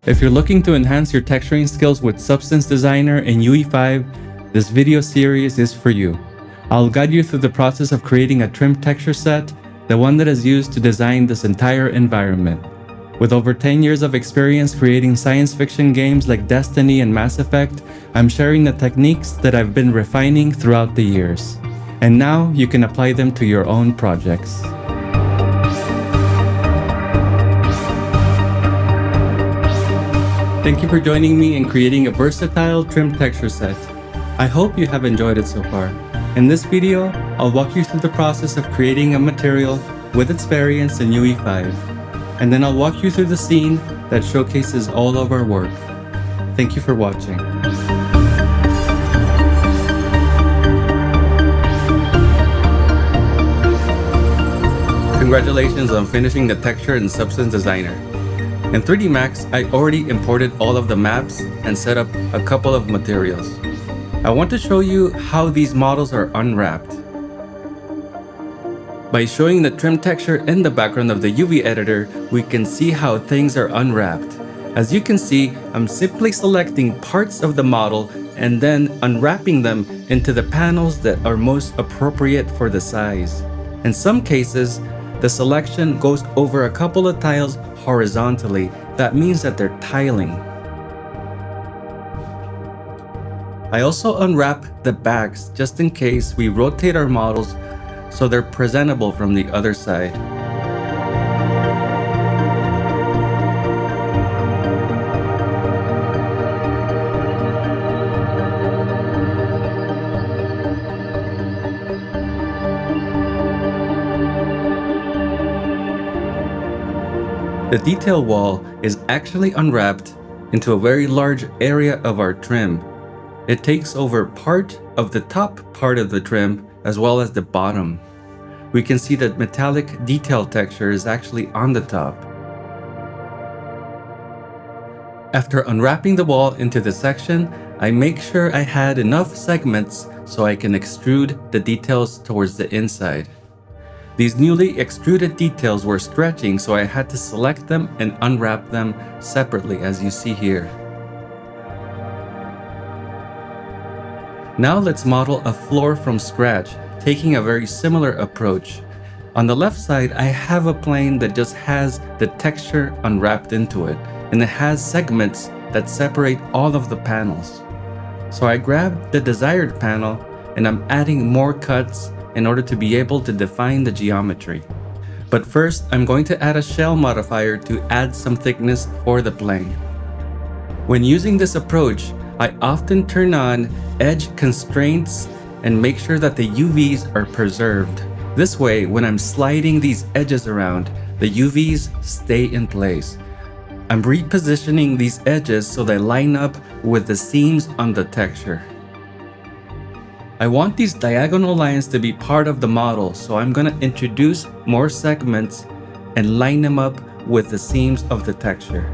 If you're looking to enhance your texturing skills with Substance Designer and UE5, this video series is for you. I'll guide you through the process of creating a trim texture set, the one that is used to design this entire environment. With over 10 years of experience creating science fiction games like Destiny and Mass Effect, I'm sharing the techniques that I've been refining throughout the years. And now you can apply them to your own projects. Thank you for joining me in creating a versatile trim texture set. I hope you have enjoyed it so far. In this video, I'll walk you through the process of creating a material with its variants in UE5. And then I'll walk you through the scene that showcases all of our work. Thank you for watching. Congratulations on finishing the texture in Substance Designer. In 3D Max, I already imported all of the maps and set up a couple of materials. I want to show you how these models are unwrapped. By showing the trim texture in the background of the UV editor, we can see how things are unwrapped. As you can see, I'm simply selecting parts of the model and then unwrapping them into the panels that are most appropriate for the size. In some cases, the selection goes over a couple of tiles horizontally. That means that they're tiling. I also unwrap the backs just in case we rotate our models so they're presentable from the other side. The detail wall is actually unwrapped into a very large area of our trim. It takes over part of the top part of the trim as well as the bottom. We can see that metallic detail texture is actually on the top. After unwrapping the wall into the section, I make sure I had enough segments so I can extrude the details towards the inside. These newly extruded details were stretching, so I had to select them and unwrap them separately, as you see here. Now let's model a floor from scratch, taking a very similar approach. On the left side, I have a plane that just has the texture unwrapped into it, and it has segments that separate all of the panels. So I grab the desired panel and I'm adding more cuts in order to be able to define the geometry. But first, I'm going to add a shell modifier to add some thickness for the plane. When using this approach, I often turn on edge constraints and make sure that the UVs are preserved. This way, when I'm sliding these edges around, the UVs stay in place. I'm repositioning these edges so they line up with the seams on the texture. I want these diagonal lines to be part of the model, so I'm going to introduce more segments and line them up with the seams of the texture.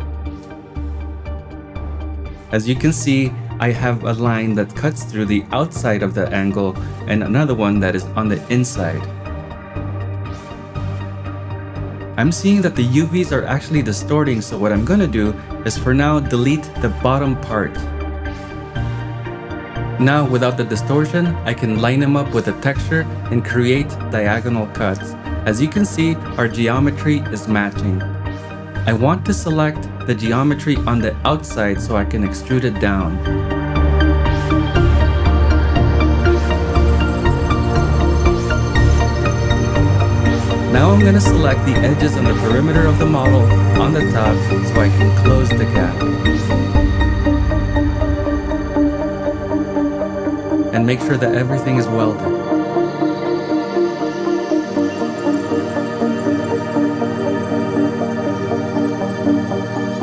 As you can see, I have a line that cuts through the outside of the angle and another one that is on the inside. I'm seeing that the UVs are actually distorting, so what I'm going to do is for now delete the bottom part. Now, without the distortion, I can line them up with the texture and create diagonal cuts. As you can see, our geometry is matching. I want to select the geometry on the outside so I can extrude it down. Now I'm going to select the edges on the perimeter of the model on the top so I can close the gap. And make sure that everything is welded.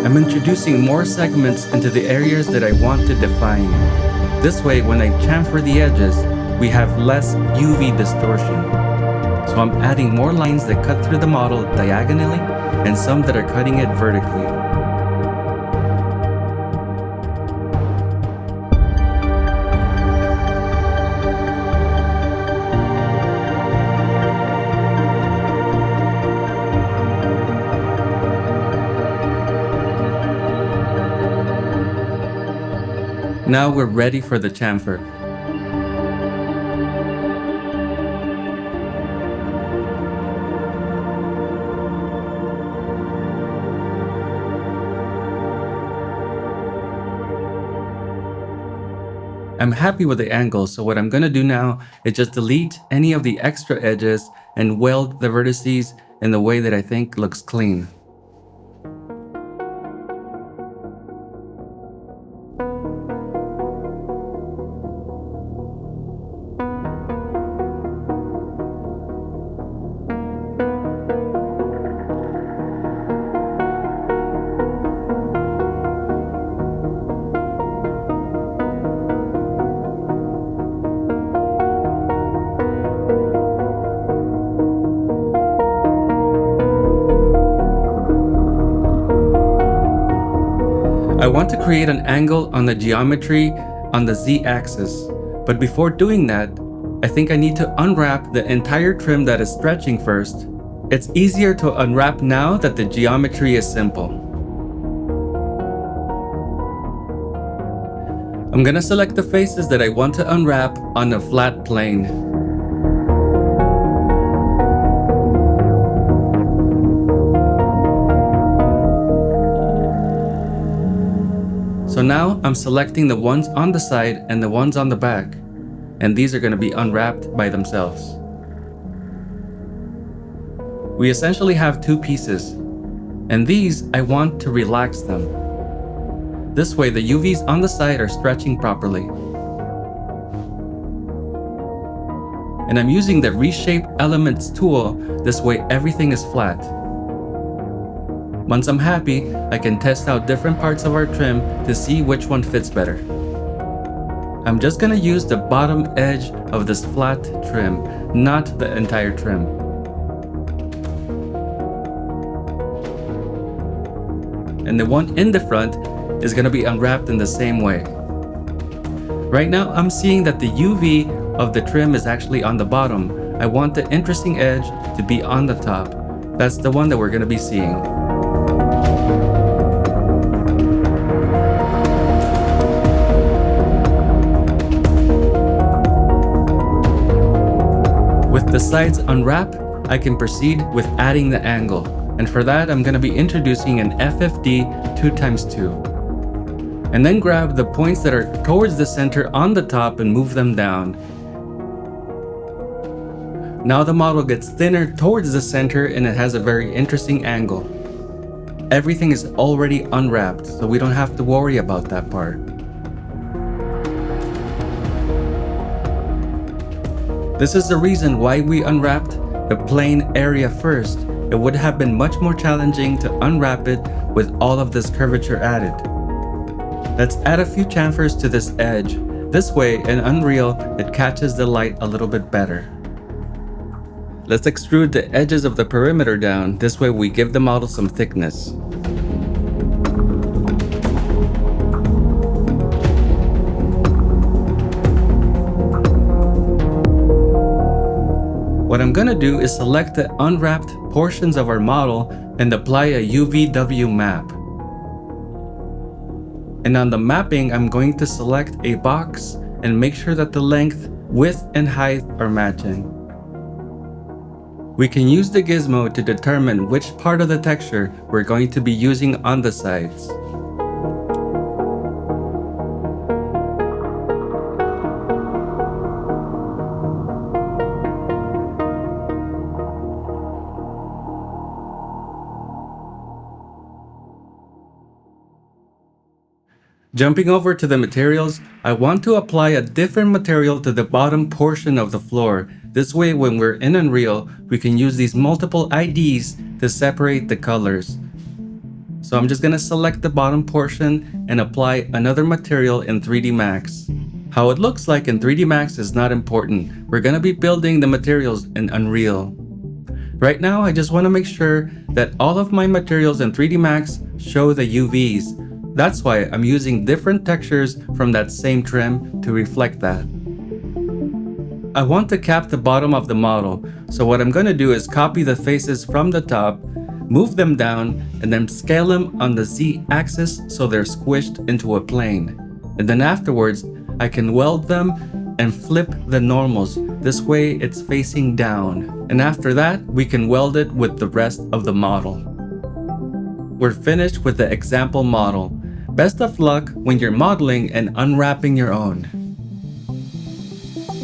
I'm introducing more segments into the areas that I want to define. This way, when I chamfer the edges, we have less UV distortion. So I'm adding more lines that cut through the model diagonally and some that are cutting it vertically. Now we're ready for the chamfer. I'm happy with the angle, so what I'm gonna do now is just delete any of the extra edges and weld the vertices in the way that I think looks clean. I want to create an angle on the geometry on the Z-axis, but before doing that, I think I need to unwrap the entire trim that is stretching first. It's easier to unwrap now that the geometry is simple. I'm gonna select the faces that I want to unwrap on a flat plane. So now I'm selecting the ones on the side and the ones on the back, and these are going to be unwrapped by themselves. We essentially have two pieces, and these I want to relax them. This way the UVs on the side are stretching properly. And I'm using the Reshape Elements tool, this way everything is flat. Once I'm happy, I can test out different parts of our trim to see which one fits better. I'm just gonna use the bottom edge of this flat trim, not the entire trim. And the one in the front is gonna be unwrapped in the same way. Right now, I'm seeing that the UV of the trim is actually on the bottom. I want the interesting edge to be on the top. That's the one that we're gonna be seeing. With the sides unwrapped, I can proceed with adding the angle. And for that, I'm going to be introducing an FFD 2x2. And then grab the points that are towards the center on the top and move them down. Now the model gets thinner towards the center and it has a very interesting angle. Everything is already unwrapped, so we don't have to worry about that part. This is the reason why we unwrapped the plane area first. It would have been much more challenging to unwrap it with all of this curvature added. Let's add a few chamfers to this edge. This way, in Unreal, it catches the light a little bit better. Let's extrude the edges of the perimeter down. This way we give the model some thickness. What I'm gonna do is select the unwrapped portions of our model and apply a UVW map. And on the mapping, I'm going to select a box and make sure that the length, width, and height are matching. We can use the gizmo to determine which part of the texture we're going to be using on the sides. Jumping over to the materials, I want to apply a different material to the bottom portion of the floor. This way, when we're in Unreal, we can use these multiple IDs to separate the colors. So I'm just gonna select the bottom portion and apply another material in 3D Max. How it looks like in 3D Max is not important. We're gonna be building the materials in Unreal. Right now, I just wanna make sure that all of my materials in 3D Max show the UVs. That's why I'm using different textures from that same trim to reflect that. I want to cap the bottom of the model, so what I'm going to do is copy the faces from the top, move them down, and then scale them on the Z-axis so they're squished into a plane. And then afterwards, I can weld them and flip the normals. This way it's facing down. And after that, we can weld it with the rest of the model. We're finished with the example model. Best of luck when you're modeling and unwrapping your own.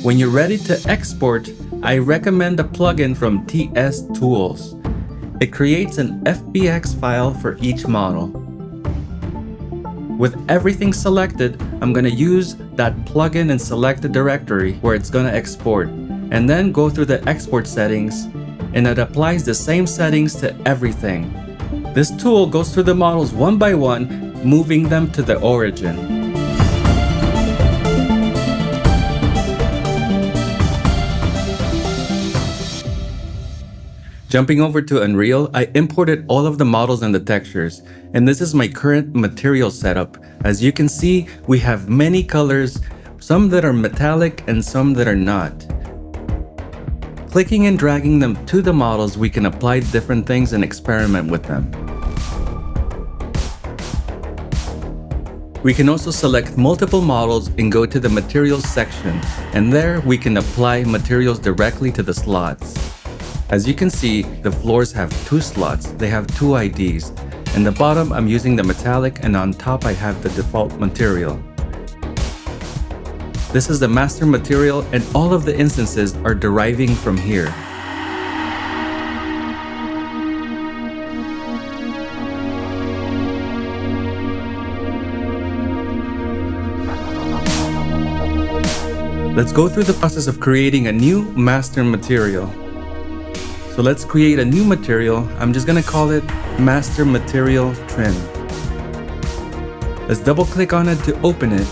When you're ready to export, I recommend a plugin from TS Tools. It creates an FBX file for each model. With everything selected, I'm going to use that plugin and select the directory where it's going to export, and then go through the export settings, and it applies the same settings to everything. This tool goes through the models one by one, moving them to the origin. Jumping over to Unreal, I imported all of the models and the textures, and this is my current material setup. As you can see, we have many colors, some that are metallic and some that are not. Clicking and dragging them to the models, we can apply different things and experiment with them. We can also select multiple models and go to the materials section, and there we can apply materials directly to the slots. As you can see, the floors have 2 slots. They have 2 IDs. In the bottom, I'm using the metallic, and on top I have the default material. This is the master material, and all of the instances are deriving from here. Let's go through the process of creating a new master material. So let's create a new material. I'm just gonna call it Master Material Trim. Let's double click on it to open it.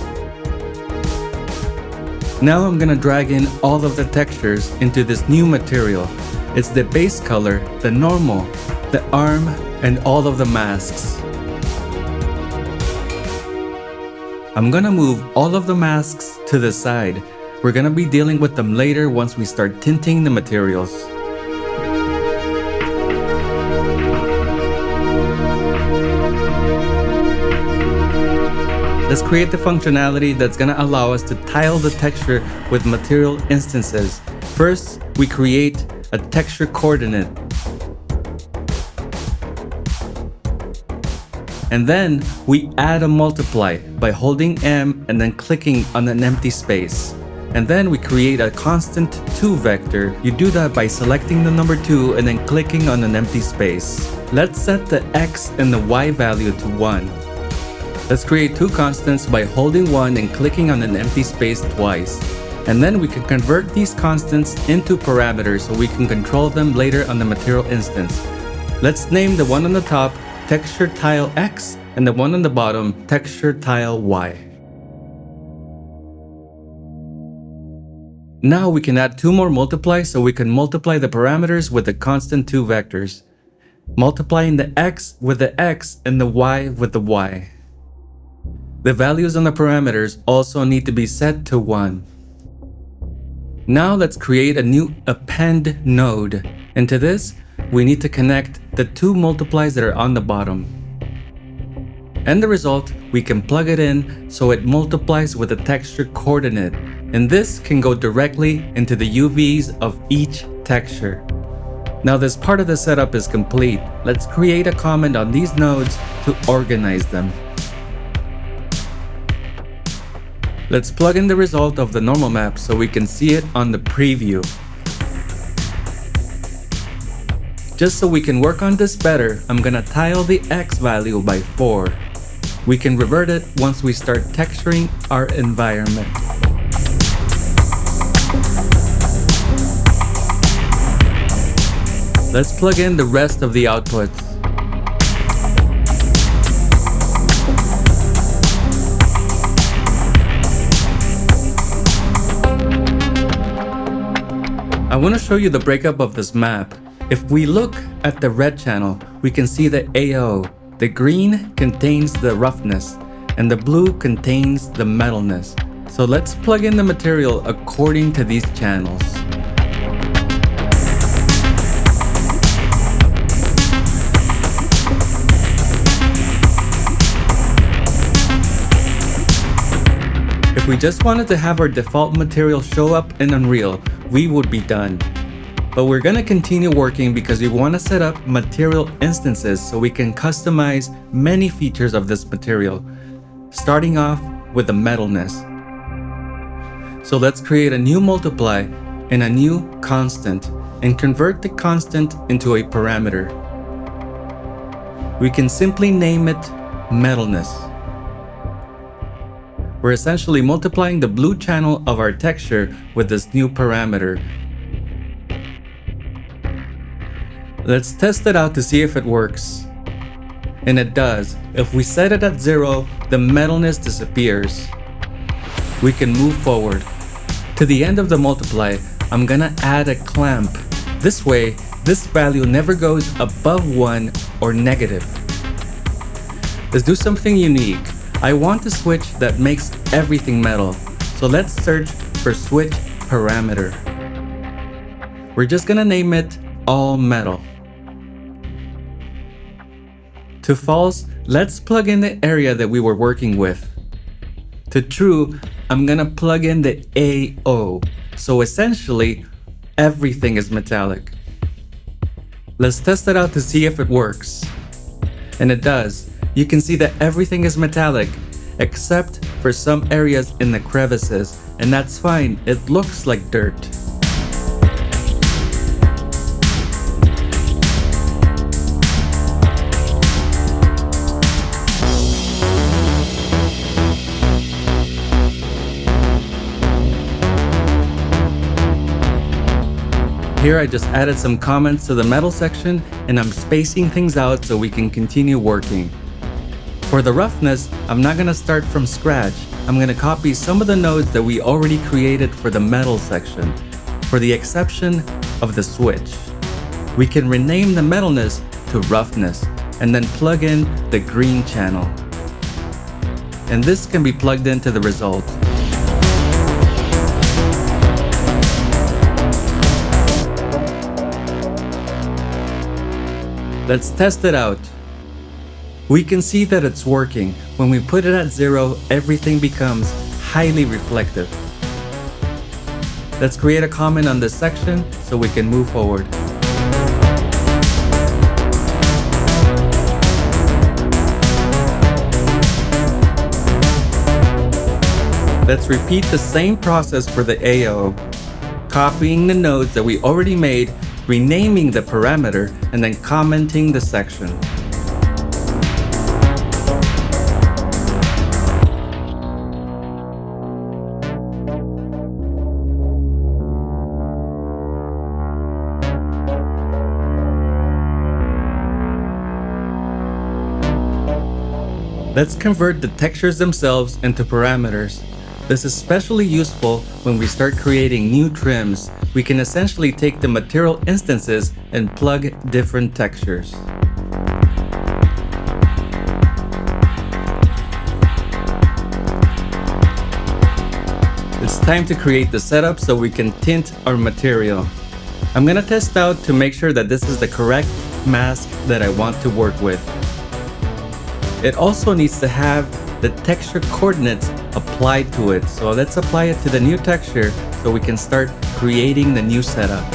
Now I'm gonna drag in all of the textures into this new material. It's the base color, the normal, the arm, and all of the masks. I'm gonna move all of the masks to the side. We're gonna be dealing with them later once we start tinting the materials. Let's create the functionality that's going to allow us to tile the texture with material instances. First, we create a texture coordinate. And then we add a multiply by holding M and then clicking on an empty space. And then we create a constant 2 vector. You do that by selecting the number 2 and then clicking on an empty space. Let's set the X and the Y value to 1. Let's create 2 constants by holding 1 and clicking on an empty space twice. And then we can convert these constants into parameters so we can control them later on the material instance. Let's name the one on the top Texture Tile X and the one on the bottom Texture Tile Y. Now we can add 2 more multiplies so we can multiply the parameters with the constant 2 vectors. Multiplying the X with the X and the Y with the Y. The values on the parameters also need to be set to 1. Now let's create a new append node. Into this, we need to connect the 2 multiplies that are on the bottom. And the result, we can plug it in so it multiplies with the texture coordinate. And this can go directly into the UVs of each texture. Now this part of the setup is complete. Let's create a comment on these nodes to organize them. Let's plug in the result of the normal map so we can see it on the preview. Just so we can work on this better, I'm gonna tile the X value by 4. We can revert it once we start texturing our environment. Let's plug in the rest of the outputs. I want to show you the breakup of this map. If we look at the red channel, we can see the AO. The green contains the roughness, and the blue contains the metalness. So let's plug in the material according to these channels. we just wanted to have our default material show up in Unreal, we would be done. But we're gonna continue working because we wanna set up material instances so we can customize many features of this material, starting off with the metalness. So let's create a new multiply and a new constant and convert the constant into a parameter. We can simply name it metalness. We're essentially multiplying the blue channel of our texture with this new parameter. Let's test it out to see if it works. And it does. If we set it at 0, the metalness disappears. We can move forward. To the end of the multiply, I'm gonna add a clamp. This way, this value never goes above 1 or negative. Let's do something unique. I want a switch that makes everything metal. So let's search for switch parameter. We're just gonna name it all metal. To false, let's plug in the area that we were working with. To true, I'm gonna plug in the AO. So essentially, everything is metallic. Let's test it out to see if it works. And it does. You can see that everything is metallic, except for some areas in the crevices, and that's fine, it looks like dirt. Here I just added some comments to the metal section and I'm spacing things out so we can continue working. For the roughness, I'm not gonna start from scratch. I'm gonna copy some of the nodes that we already created for the metal section, for the exception of the switch. We can rename the metalness to roughness and then plug in the green channel. And this can be plugged into the result. Let's test it out. We can see that it's working. When we put it at 0, everything becomes highly reflective. Let's create a comment on this section so we can move forward. Let's repeat the same process for the AO, copying the nodes that we already made, renaming the parameter, and then commenting the section. Let's convert the textures themselves into parameters. This is especially useful when we start creating new trims. We can essentially take the material instances and plug different textures. It's time to create the setup so we can tint our material. I'm gonna test out to make sure that this is the correct mask that I want to work with. It also needs to have the texture coordinates applied to it. So let's apply it to the new texture so we can start creating the new setup.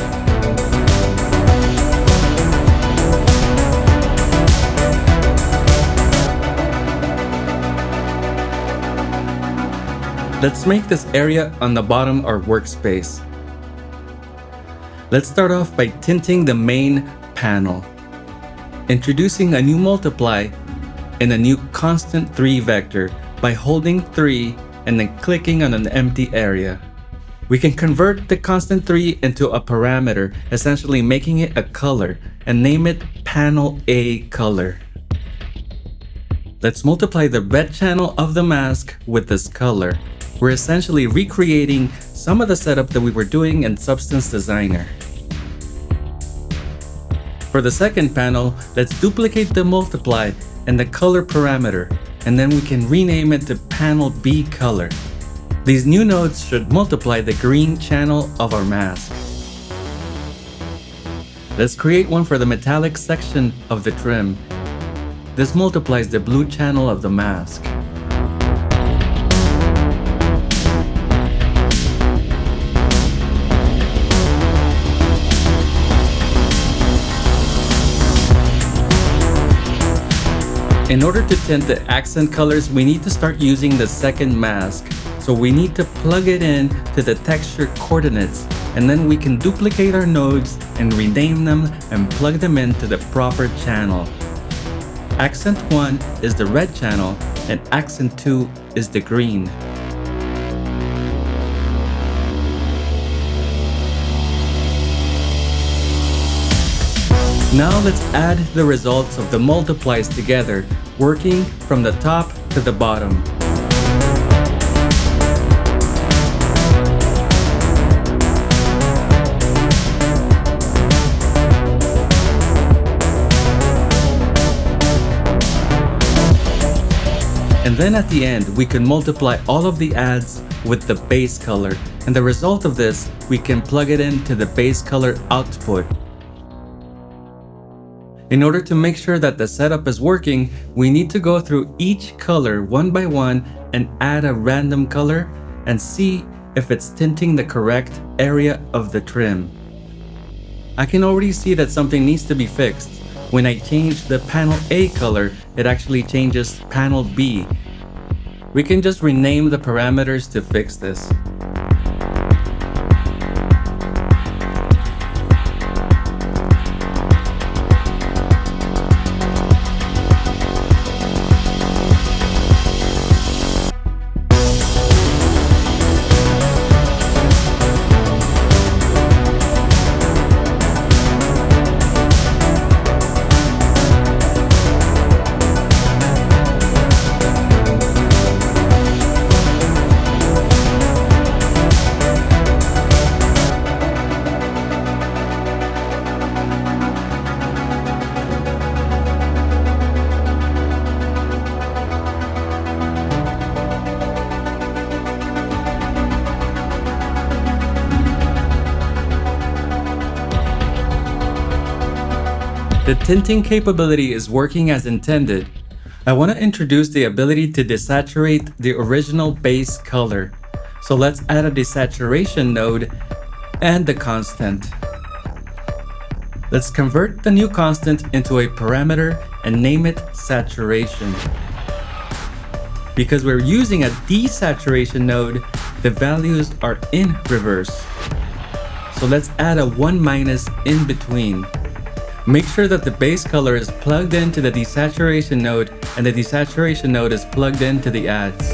Let's make this area on the bottom our workspace. Let's start off by tinting the main panel, introducing a new multiply and a new constant 3 vector by holding 3 and then clicking on an empty area. We can convert the constant 3 into a parameter, essentially making it a color, and name it panel A color. Let's multiply the red channel of the mask with this color. We're essentially recreating some of the setup that we were doing in Substance Designer. For the second panel, let's duplicate the multiply and the color parameter, and then we can rename it to panel B color. These new nodes should multiply the green channel of our mask. Let's create one for the metallic section of the trim. This multiplies the blue channel of the mask. In order to tint the accent colors, we need to start using the second mask. So we need to plug it in to the texture coordinates, and then we can duplicate our nodes and rename them and plug them into the proper channel. Accent 1 is the red channel and accent 2 is the green. Now let's add the results of the multiplies together, working from the top to the bottom. And then at the end, we can multiply all of the adds with the base color. And the result of this, we can plug it into the base color output. In order to make sure that the setup is working, we need to go through each color one by one and add a random color and see if it's tinting the correct area of the trim. I can already see that something needs to be fixed. When I change the panel A color, it actually changes panel B. We can just rename the parameters to fix this. The tinting capability is working as intended. I want to introduce the ability to desaturate the original base color. So let's add a desaturation node and the constant. Let's convert the new constant into a parameter and name it saturation. Because we're using a desaturation node, the values are in reverse. So let's add a 1- in between. Make sure that the base color is plugged into the desaturation node and the desaturation node is plugged into the adds.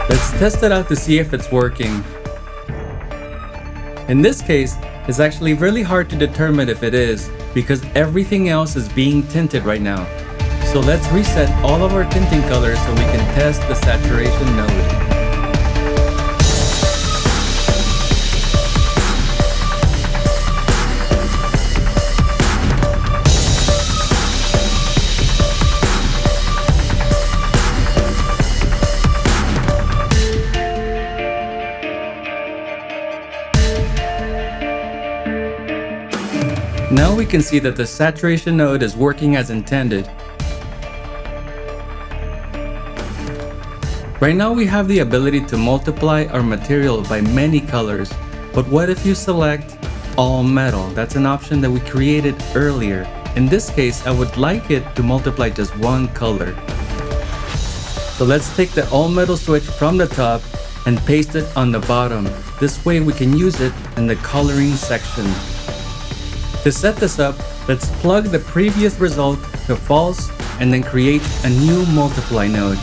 Let's test it out to see if it's working. In this case, it's actually really hard to determine if it is because everything else is being tinted right now. So let's reset all of our tinting colors so we can test the saturation node. Now we can see that the saturation node is working as intended. Right now we have the ability to multiply our material by many colors, but what if you select all metal? That's an option that we created earlier. In this case, I would like it to multiply just one color. So let's take the all metal switch from the top and paste it on the bottom. This way we can use it in the coloring section. To set this up, let's plug the previous result to false and then create a new multiply node.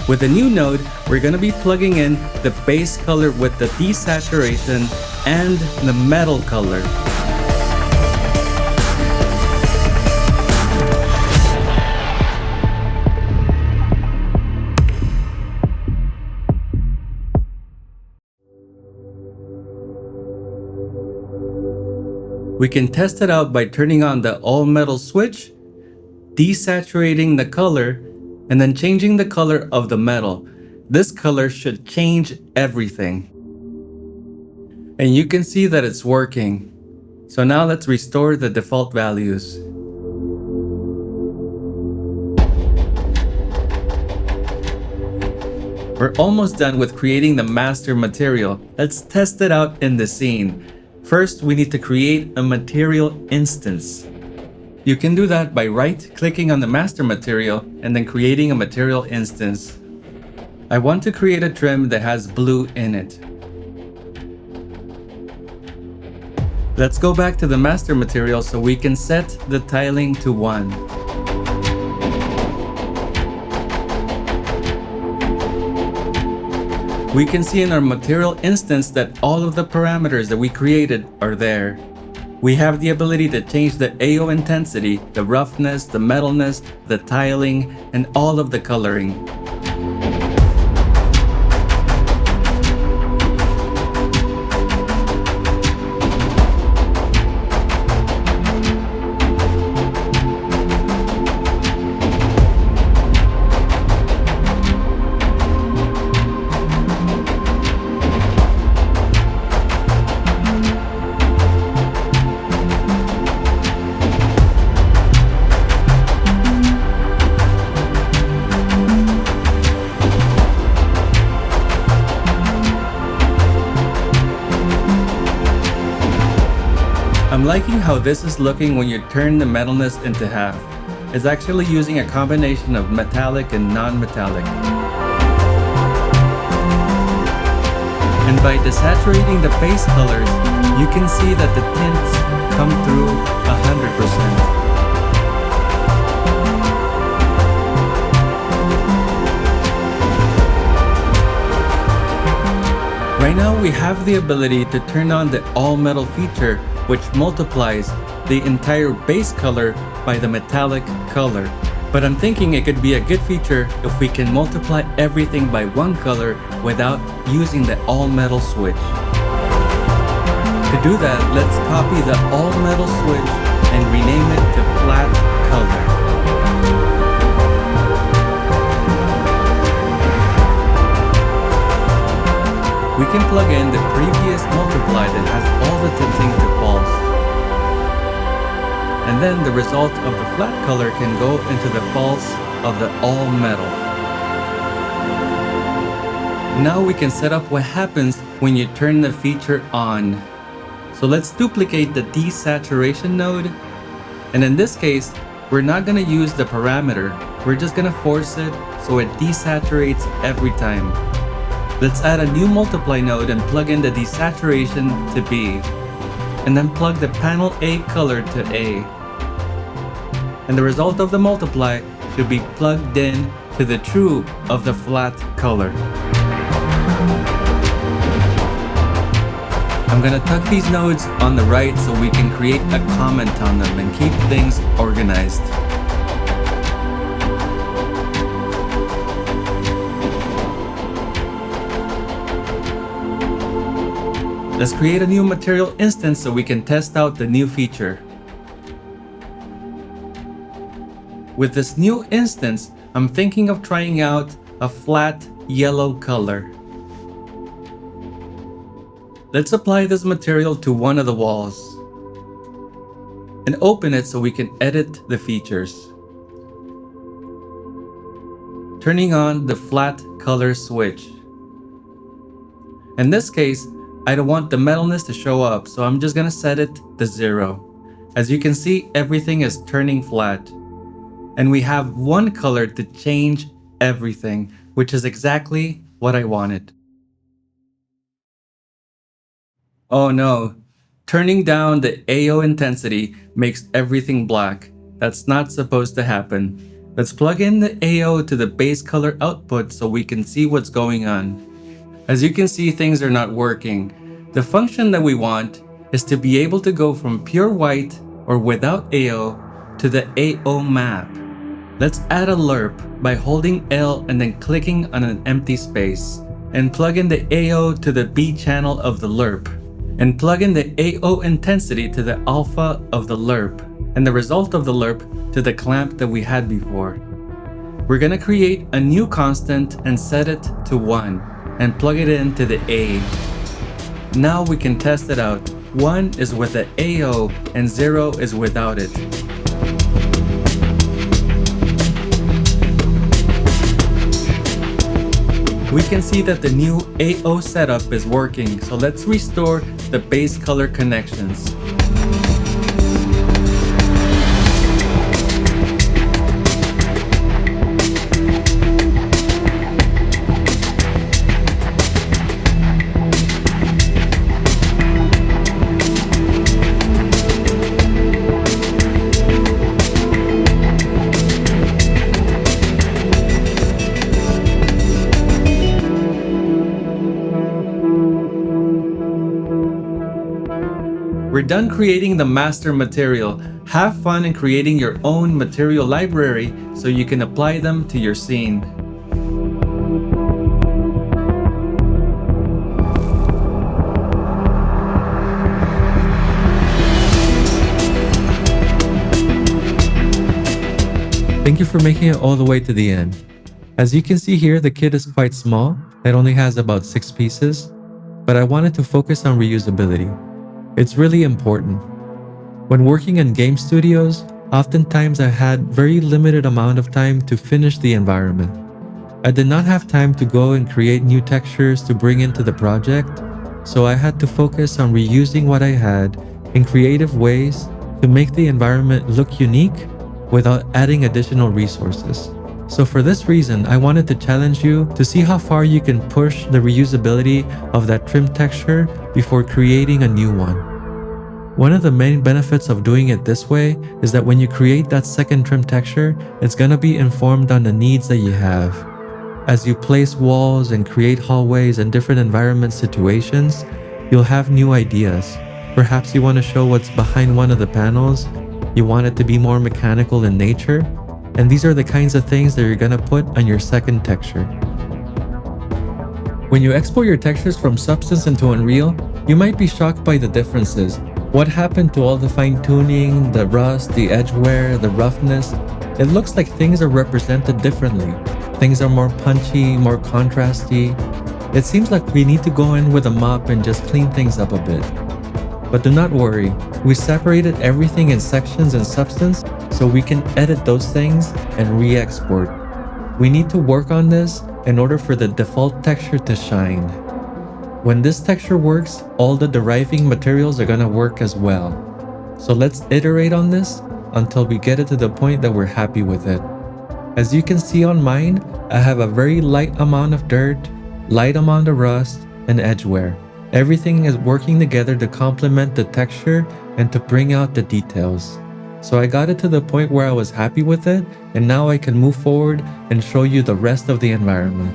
With the new node, we're going to be plugging in the base color with the desaturation and the metal color. We can test it out by turning on the all metal switch, desaturating the color, and then changing the color of the metal. This color should change everything. And you can see that it's working. So now let's restore the default values. We're almost done with creating the master material. Let's test it out in the scene. First, we need to create a material instance. You can do that by right-clicking on the master material and then creating a material instance. I want to create a trim that has blue in it. Let's go back to the master material so we can set the tiling to 1. We can see in our material instance that all of the parameters that we created are there. We have the ability to change the AO intensity, the roughness, the metalness, the tiling, and all of the coloring. I'm liking how this is looking when you turn the metalness into half. It's actually using a combination of metallic and non-metallic. And by desaturating the base colors, you can see that the tints come through 100%. Right now we have the ability to turn on the all metal feature, which multiplies the entire base color by the metallic color. But I'm thinking it could be a good feature if we can multiply everything by one color without using the all metal switch. To do that, let's copy the all metal switch and rename it to flat color. We can plug in the previous multiply that has all the tinting to false. And then the result of the flat color can go into the false of the all metal. Now we can set up what happens when you turn the feature on. So let's duplicate the desaturation node. And in this case, we're not going to use the parameter. We're just going to force it so it desaturates every time. Let's add a new multiply node and plug in the desaturation to B. And then plug the panel A color to A. And the result of the multiply should be plugged in to the true of the flat color. I'm gonna tuck these nodes on the right so we can create a comment on them and keep things organized. Let's create a new material instance so we can test out the new feature. With this new instance, I'm thinking of trying out a flat yellow color. Let's apply this material to one of the walls and open it so we can edit the features. Turning on the flat color switch. In this case, I don't want the metalness to show up, so I'm just gonna set it to 0. As you can see, everything is turning flat. And we have one color to change everything, which is exactly what I wanted. Oh no, turning down the AO intensity makes everything black. That's not supposed to happen. Let's plug in the AO to the base color output so we can see what's going on. As you can see, things are not working. The function that we want is to be able to go from pure white or without AO to the AO map. Let's add a lerp by holding L and then clicking on an empty space, and plug in the AO to the B channel of the lerp, and plug in the AO intensity to the alpha of the lerp, and the result of the lerp to the clamp that we had before. We're gonna create a new constant and set it to 1, and plug it into the A. Now we can test it out. 1 is with the AO and 0 is without it. We can see that the new AO setup is working, so let's restore the base color connections. We're done creating the master material. Have fun in creating your own material library so you can apply them to your scene. Thank you for making it all the way to the end. As you can see here, the kit is quite small. It only has about 6 pieces, but I wanted to focus on reusability. It's really important. When working in game studios, oftentimes I had very limited amount of time to finish the environment. I did not have time to go and create new textures to bring into the project, so I had to focus on reusing what I had in creative ways to make the environment look unique without adding additional resources. So for this reason, I wanted to challenge you to see how far you can push the reusability of that trim texture before creating a new one. One of the main benefits of doing it this way is that when you create that second trim texture, it's gonna be informed on the needs that you have. As you place walls and create hallways and different environment situations, you'll have new ideas. Perhaps you want to show what's behind one of the panels, you want it to be more mechanical in nature, and these are the kinds of things that you're gonna put on your second texture. When you export your textures from Substance into Unreal, you might be shocked by the differences. What happened to all the fine-tuning, the rust, the edge wear, the roughness? It looks like things are represented differently. Things are more punchy, more contrasty. It seems like we need to go in with a mop and just clean things up a bit. But do not worry, we separated everything in sections in Substance so we can edit those things and re-export. We need to work on this in order for the default texture to shine. When this texture works, all the deriving materials are gonna work as well. So let's iterate on this until we get it to the point that we're happy with it. As you can see on mine, I have a very light amount of dirt, light amount of rust, and edge wear. Everything is working together to complement the texture and to bring out the details. So I got it to the point where I was happy with it, and now I can move forward and show you the rest of the environment.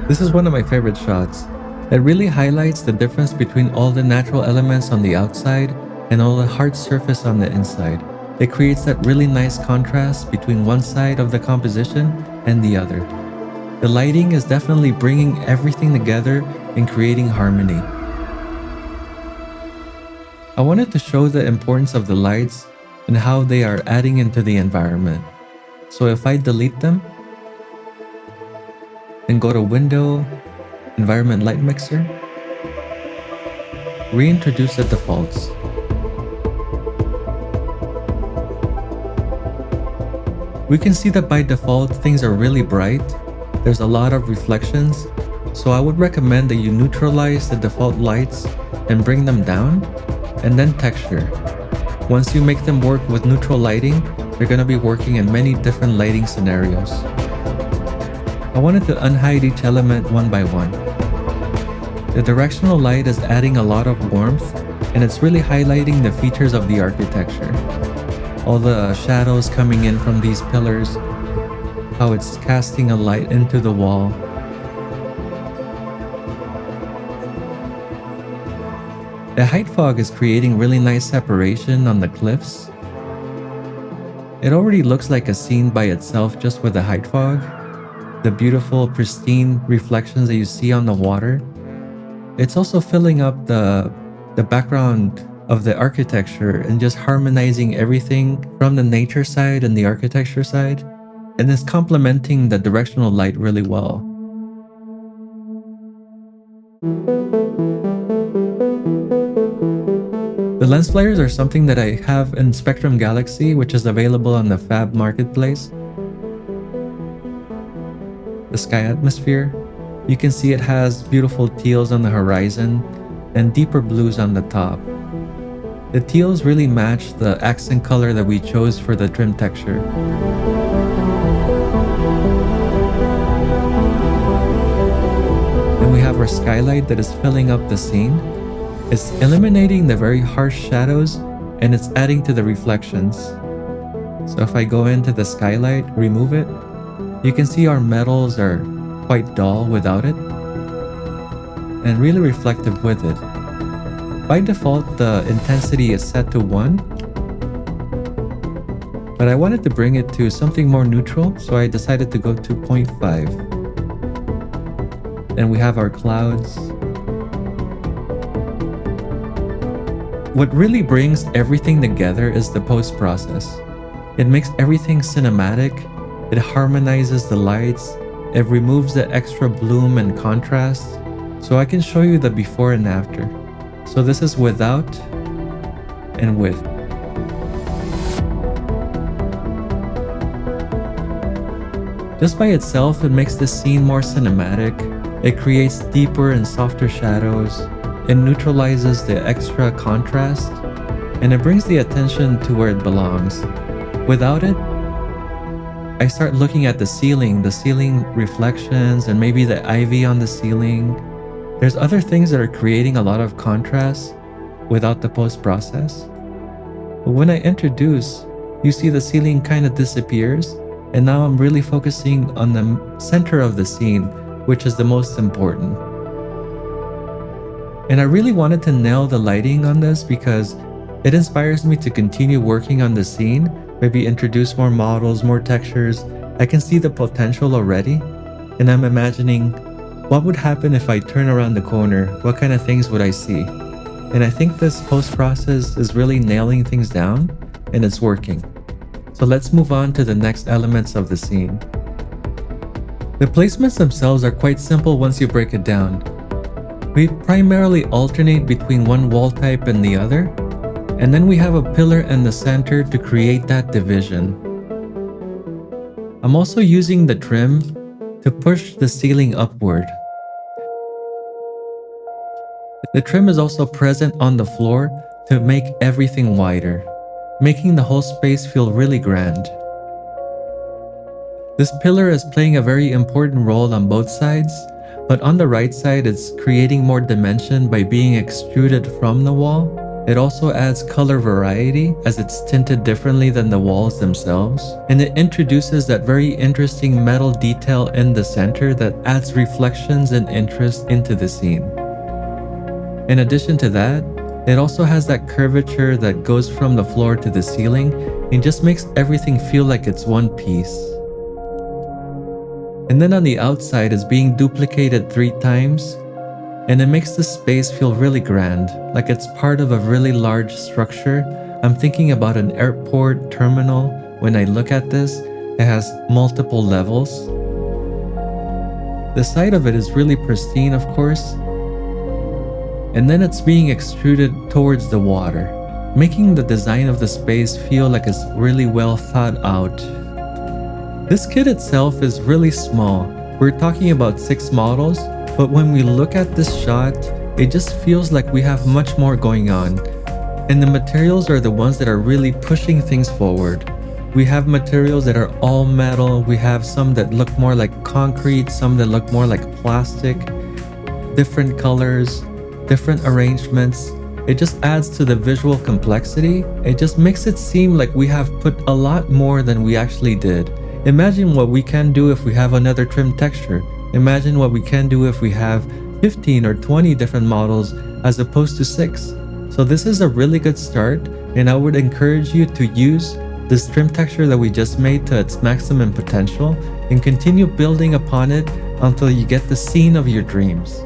This is one of my favorite shots. It really highlights the difference between all the natural elements on the outside and all the hard surface on the inside. It creates that really nice contrast between one side of the composition and the other. The lighting is definitely bringing everything together and creating harmony. I wanted to show the importance of the lights and how they are adding into the environment. So if I delete them and go to Window, Environment Light Mixer, reintroduce the defaults. We can see that by default things are really bright. There's a lot of reflections, so I would recommend that you neutralize the default lights and bring them down, and then texture. Once you make them work with neutral lighting, they're going to be working in many different lighting scenarios. I wanted to unhide each element one by one. The directional light is adding a lot of warmth, and it's really highlighting the features of the architecture. All the shadows coming in from these pillars, how it's casting a light into the wall. The height fog is creating really nice separation on the cliffs. It already looks like a scene by itself just with the height fog. The beautiful, pristine reflections that you see on the water. It's also filling up the background of the architecture and just harmonizing everything from the nature side and the architecture side. And it's complementing the directional light really well. The lens flares are something that I have in Spectrum Galaxy, which is available on the Fab Marketplace. the sky atmosphere. You can see it has beautiful teals on the horizon and deeper blues on the top. The teals really match the accent color that we chose for the trim texture. Then we have our skylight that is filling up the scene. It's eliminating the very harsh shadows and it's adding to the reflections. So if I go into the skylight, remove it, you can see our metals are quite dull without it and really reflective with it. By default, the intensity is set to 1, but I wanted to bring it to something more neutral, so I decided to go to 0.5. Then we have our clouds. What really brings everything together is the post-process. It makes everything cinematic, it harmonizes the lights, it removes the extra bloom and contrast, so I can show you the before and after. So this is without and with. Just by itself, it makes the scene more cinematic, it creates deeper and softer shadows, it neutralizes the extra contrast, and it brings the attention to where it belongs. Without it, I start looking at the ceiling reflections, and maybe the ivy on the ceiling. There's other things that are creating a lot of contrast without the post-process. But when I introduce, you see the ceiling kind of disappears, and now I'm really focusing on the center of the scene, which is the most important. And I really wanted to nail the lighting on this because it inspires me to continue working on the scene, maybe introduce more models, more textures. I can see the potential already, and I'm imagining what would happen if I turn around the corner, what kind of things would I see? And I think this post-process is really nailing things down, and it's working. So let's move on to the next elements of the scene. The placements themselves are quite simple once you break it down. We primarily alternate between one wall type and the other, and then we have a pillar in the center to create that division. I'm also using the trim to push the ceiling upward. The trim is also present on the floor to make everything wider, making the whole space feel really grand. This pillar is playing a very important role on both sides, but on the right side it's creating more dimension by being extruded from the wall. It also adds color variety as it's tinted differently than the walls themselves, and it introduces that very interesting metal detail in the center that adds reflections and interest into the scene. In addition to that, it also has that curvature that goes from the floor to the ceiling and just makes everything feel like it's one piece. And then on the outside is being duplicated 3 times, and it makes the space feel really grand, like it's part of a really large structure. I'm thinking about an airport terminal. When I look at this, it has multiple levels. The side of it is really pristine, of course, and then it's being extruded towards the water, making the design of the space feel like it's really well thought out. This kit itself is really small. We're talking about 6 models, but when we look at this shot, it just feels like we have much more going on. And the materials are the ones that are really pushing things forward. We have materials that are all metal, we have some that look more like concrete, some that look more like plastic, different colors, different arrangements. It just adds to the visual complexity. It just makes it seem like we have put a lot more than we actually did. Imagine what we can do if we have another trim texture. Imagine what we can do if we have 15 or 20 different models as opposed to 6. So this is a really good start, and I would encourage you to use this trim texture that we just made to its maximum potential and continue building upon it until you get the scene of your dreams.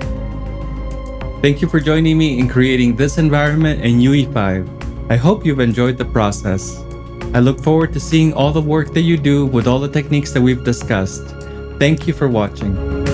Thank you for joining me in creating this environment in UE5. I hope you've enjoyed the process. I look forward to seeing all the work that you do with all the techniques that we've discussed. Thank you for watching.